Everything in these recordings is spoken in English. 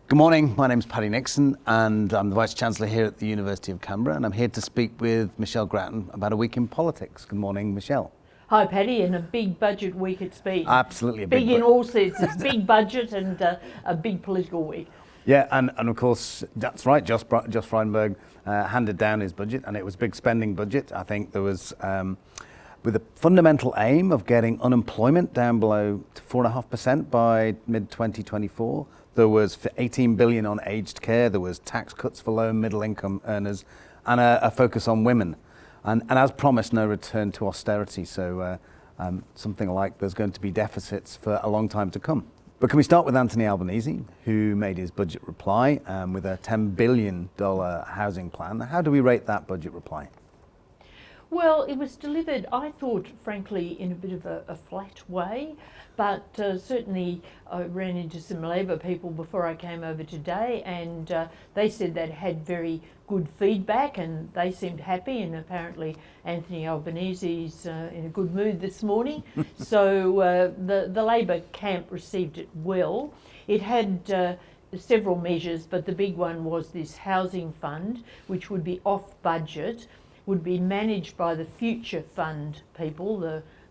Good morning, my name's Paddy Nixon and I'm the Vice-Chancellor here at the University of Canberra, and I'm here to speak with Michelle Grattan about a week in politics. Good morning, Michelle. Hi Paddy, and a big budget week it's been. Absolutely a big in all senses, big budget and a big political week. Yeah, and of course, that's right, Josh Frydenberg handed down his budget, and it was a big spending budget. I think there was, with a fundamental aim of getting unemployment down below 4.5% by mid-2024. There was 18 billion on aged care, there was tax cuts for low and middle income earners, and a focus on women. And as promised, no return to austerity, so something like there's going to be deficits for a long time to come. But can we start with Anthony Albanese, who made his budget reply with a $10 billion housing plan. How do we rate that budget reply? Well, it was delivered, I thought, frankly, in a bit of a flat way, but certainly I ran into some Labor people before I came over today, and they said they'd had very good feedback and they seemed happy, and apparently Anthony Albanese's in a good mood this morning. So the Labor camp received it well. It had several measures, but the big one was this housing fund, which would be off budget, would be managed by the Future Fund people,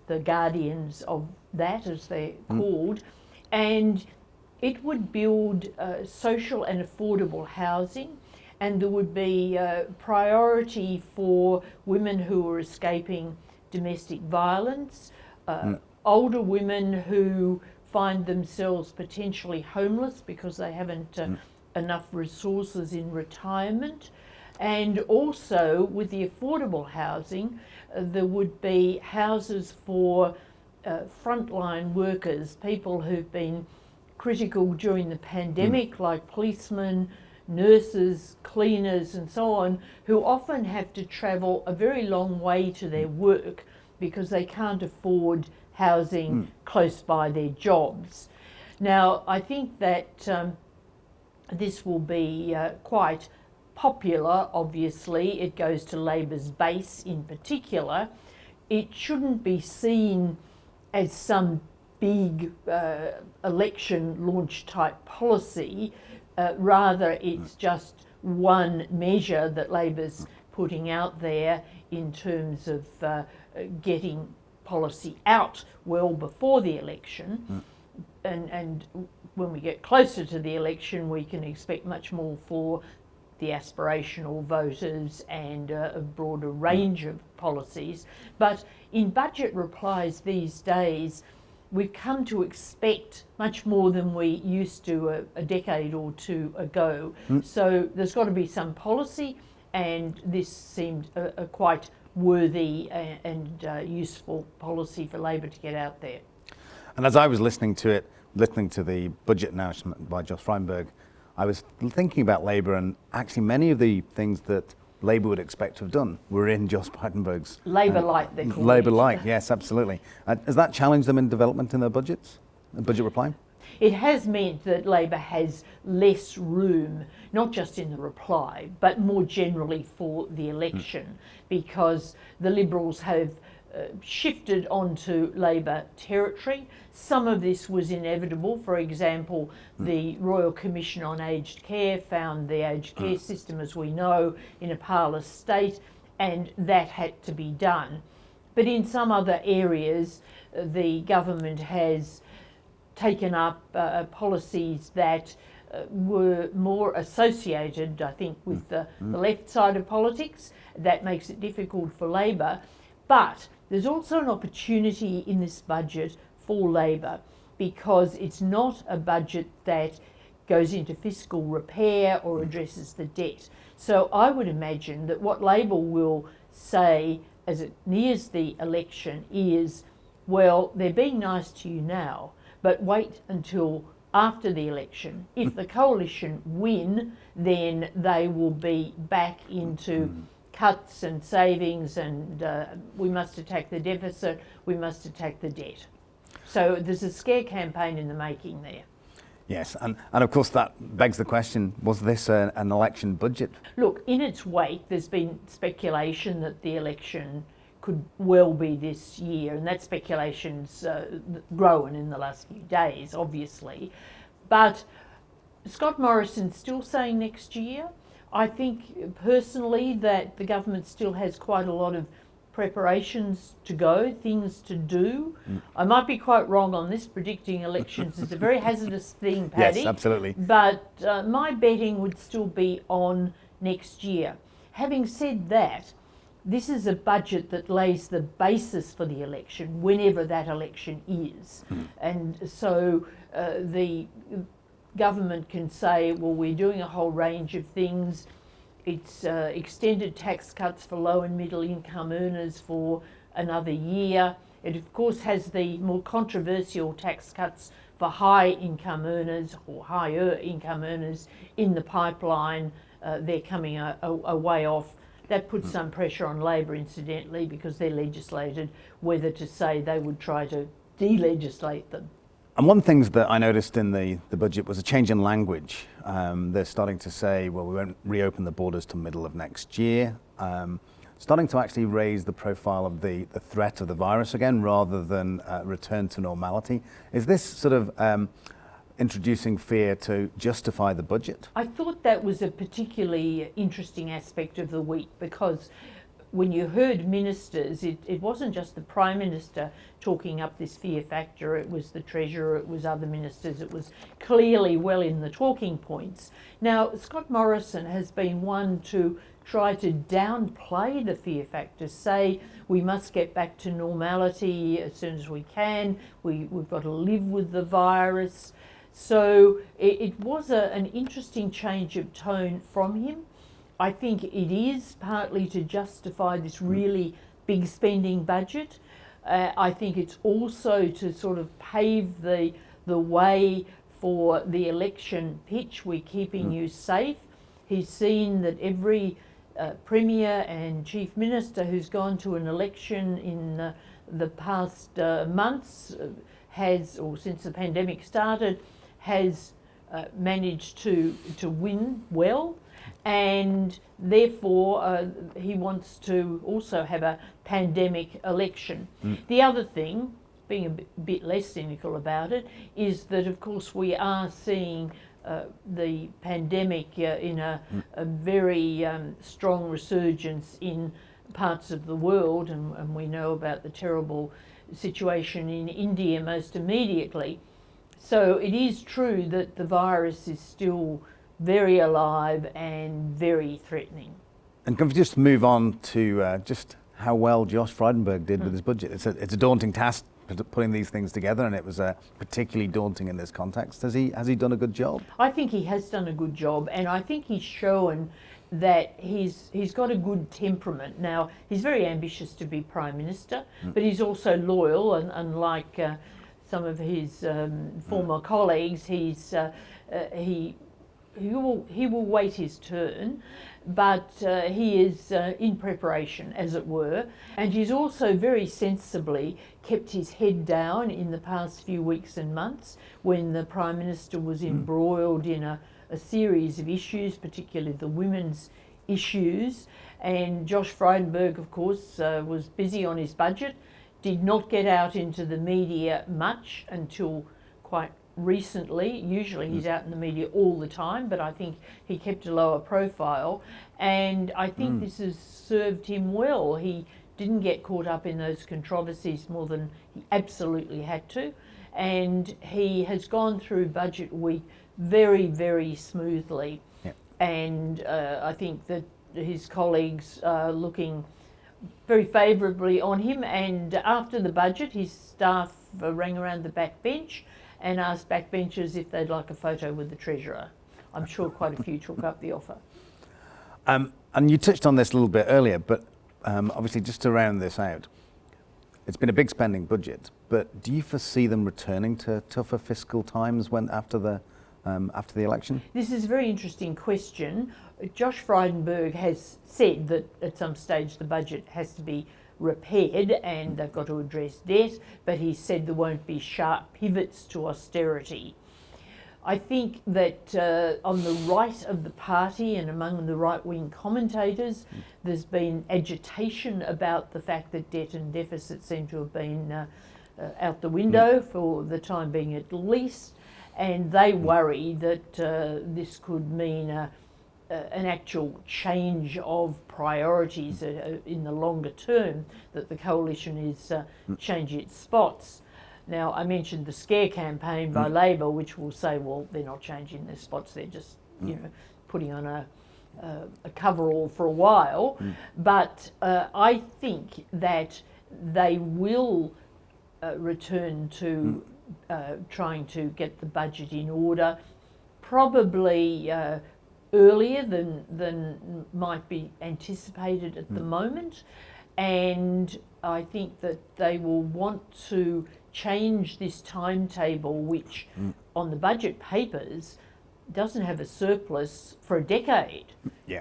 the guardians of that, as they're called, and it would build social and affordable housing, and there would be priority for women who are escaping domestic violence, older women who find themselves potentially homeless because they haven't enough resources in retirement. And also with the affordable housing, there would be houses for frontline workers, people who've been critical during the pandemic, like policemen, nurses, cleaners and so on, who often have to travel a very long way to their work because they can't afford housing close by their jobs. Now, I think that this will be quite popular. Obviously, it goes to Labor's base in particular. It shouldn't be seen as some big election launch type policy. Rather, it's just one measure that Labor's putting out there in terms of getting policy out well before the election. And when we get closer to the election, we can expect much more for the aspirational voters and a broader range of policies. But in budget replies these days, we've come to expect much more than we used to a decade or two ago. So there's got to be some policy, and this seemed a quite worthy and useful policy for Labor to get out there. And as I was listening to the budget announcement by Josh Frydenberg, I was thinking about Labor, and actually many of the things that Labor would expect to have done were in Josh Frydenberg's Labor-like, they call it. Labor-like, yes, absolutely. Has that challenged them in development in their budgets, budget reply? It has meant that Labor has less room, not just in the reply, but more generally for the election, because the Liberals have shifted onto Labor territory. Some of this was inevitable. For example, the Royal Commission on Aged Care found the aged care system, as we know, in a parlous state, and that had to be done. But in some other areas, the government has taken up policies that were more associated, I think, with the left side of politics. That makes it difficult for Labor. But there's also an opportunity in this budget for Labor, because it's not a budget that goes into fiscal repair or addresses the debt. So I would imagine that what Labor will say as it nears the election is, well, they're being nice to you now, but wait until after the election. If the coalition win, then they will be back into cuts and savings, and we must attack the deficit, we must attack the debt. So there's a scare campaign in the making there. Yes, and of course that begs the question, was this an election budget? Look, in its wake, there's been speculation that the election could well be this year, and that speculation's grown in the last few days, obviously. But Scott Morrison's still saying next year. I think personally that the government still has quite a lot of preparations to go, things to do. I might be quite wrong on this. Predicting elections is a very hazardous thing, Paddy. Yes, absolutely. But my betting would still be on next year. Having said that, this is a budget that lays the basis for the election, whenever that election is. And so the government can say, well, we're doing a whole range of things. It's extended tax cuts for low and middle income earners for another year. It of course has the more controversial tax cuts for high income earners or higher income earners in the pipeline. They're coming a way off. That puts some pressure on Labor, incidentally, because they're legislated whether to say they would try to de-legislate them. And one thing that I noticed in the budget was a change in language. They're starting to say, well, we won't reopen the borders till middle of next year. Starting to actually raise the profile of the threat of the virus again, rather than return to normality. Is this sort of introducing fear to justify the budget? I thought that was a particularly interesting aspect of the week, because when you heard ministers, it wasn't just the Prime Minister talking up this fear factor, it was the Treasurer, it was other ministers, it was clearly well in the talking points. Now, Scott Morrison has been one to try to downplay the fear factor, say we must get back to normality as soon as we can, we've got to live with the virus. So it was an interesting change of tone from him. I think it is partly to justify this really big spending budget. I think it's also to sort of pave the way for the election pitch. We're keeping you safe. He's seen that every Premier and Chief Minister who's gone to an election in the past months has, or since the pandemic started, has managed to win well. And therefore he wants to also have a pandemic election. The other thing, being a bit less cynical about it, is that of course we are seeing the pandemic in a very strong resurgence in parts of the world, and we know about the terrible situation in India most immediately. So it is true that the virus is still very alive and very threatening. And can we just move on to just how well Josh Frydenberg did with his budget? It's a daunting task putting these things together, and it was particularly daunting in this context. Has he done a good job? I think he has done a good job, and I think he's shown that he's got a good temperament. Now, he's very ambitious to be Prime Minister, but he's also loyal, and unlike some of his former colleagues, he will wait his turn, but he is in preparation, as it were, and he's also very sensibly kept his head down in the past few weeks and months when the Prime Minister was embroiled in a series of issues, particularly the women's issues. And Josh Frydenberg, of course, was busy on his budget, did not get out into the media much until quite recently. Usually he's out in the media all the time, but I think he kept a lower profile, and I think this has served him well. He didn't get caught up in those controversies more than he absolutely had to, and he has gone through budget week very, very smoothly. And I think that his colleagues are looking very favourably on him, and after the budget his staff rang around the back bench and asked backbenchers if they'd like a photo with the Treasurer. I'm sure quite a few took up the offer. And you touched on this a little bit earlier, but obviously just to round this out, it's been a big spending budget, but do you foresee them returning to tougher fiscal times after the election? This is a very interesting question. Josh Frydenberg has said that at some stage the budget has to be repaired and they've got to address debt, but he said there won't be sharp pivots to austerity. I think that on the right of the party and among the right-wing commentators, there's been agitation about the fact that debt and deficit seem to have been out the window for the time being at least. and they worry that this could mean an actual change of priorities in the longer term, that the coalition is changing its spots. Now, I mentioned the scare campaign by Labor, which will say, well, they're not changing their spots, they're just, putting on a coverall for a while. But I think that they will return to trying to get the budget in order, probably earlier than might be anticipated at the moment. And I think that they will want to change this timetable, which on the budget papers doesn't have a surplus for a decade. Yeah.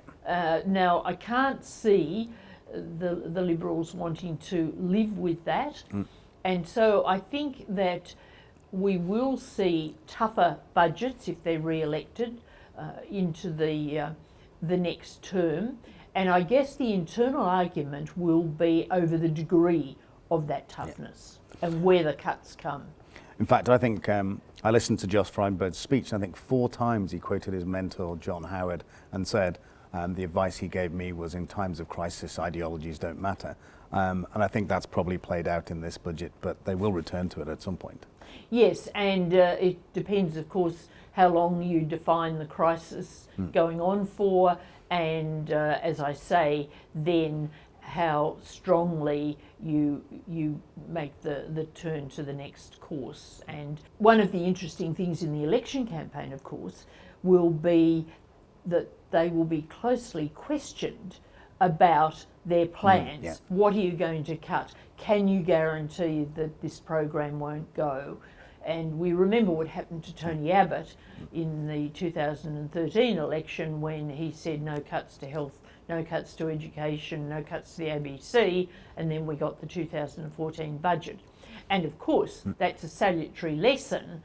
Now, I can't see the Liberals wanting to live with that. And so I think that we will see tougher budgets if they're re-elected into the next term. And I guess the internal argument will be over the degree of that toughness and where the cuts come. In fact, I think I listened to Jos Frydenberg's speech, and I think 4 times he quoted his mentor, John Howard, and said, the advice he gave me was, in times of crisis, ideologies don't matter. And I think that's probably played out in this budget, but they will return to it at some point. Yes, and it depends, of course, how long you define the crisis going on for, and as I say, then how strongly you make the turn to the next course. And one of the interesting things in the election campaign, of course, will be that they will be closely questioned about their plans. What are you going to cut? Can you guarantee that this program won't go? And we remember what happened to Tony Abbott in the 2013 election, when he said no cuts to health, no cuts to education, no cuts to the ABC, and then we got the 2014 budget. And of course, that's a salutary lesson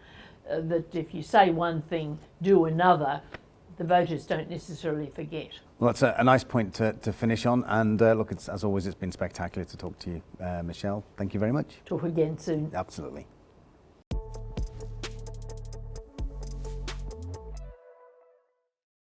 that if you say one thing, do another, the voters don't necessarily forget. Well, that's a nice point to finish on. And look, as always, it's been spectacular to talk to you, Michelle. Thank you very much. Talk again soon. Absolutely.